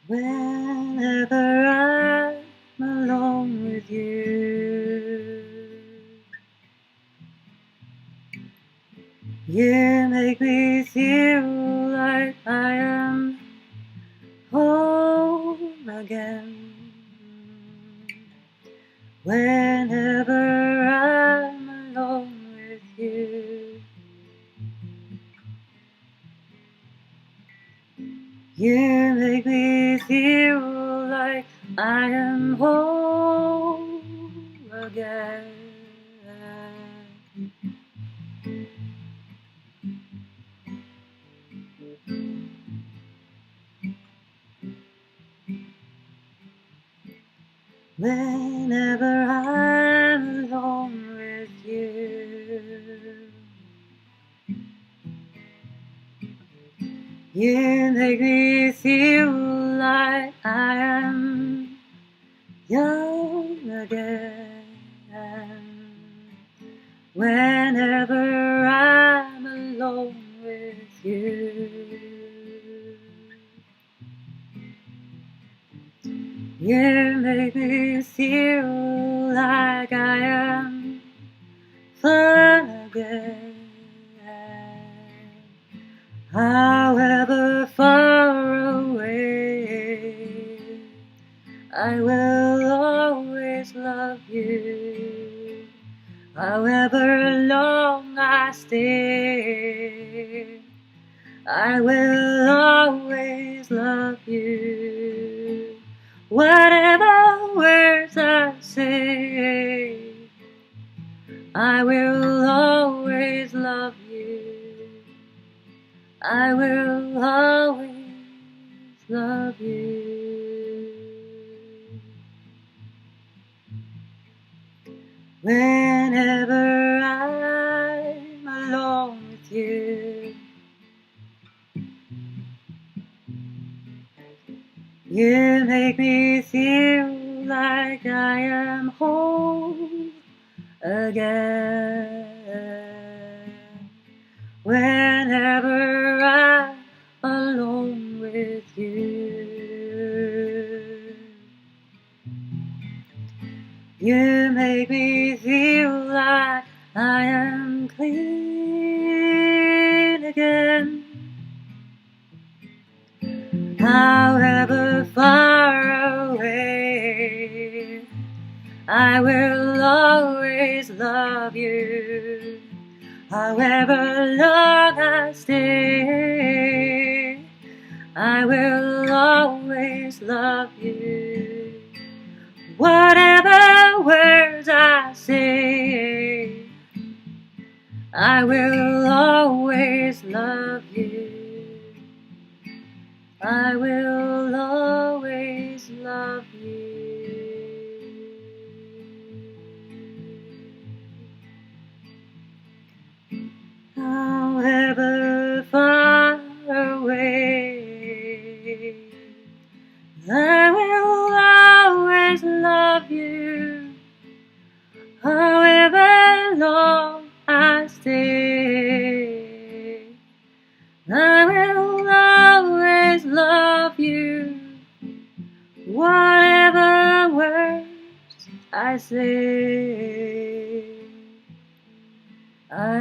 Whenever I'm alone with you, you make me feel like I am home again. Whenever I'm alone with you, you make me feel like I am whole again. Whenever I'm alone with you, you make me feel like I am young again. Whenever I'm alone with you, you make me feel like I am fun again. However far away, I will always love you. However long I stay, I will always love you. Whatever words I say, I will always love you. I will always love you. Whenever I'm alone with you, you make me feel like I am whole again. Whenever I'm alone with you, you make me feel like I am clean again. However far away, I will always love you. However long I stay, I will always love you. Whatever words I say, I will always love you. I will always love you. However far away, I will always love you. However long I stay, I will always love you. Whatever words I say, I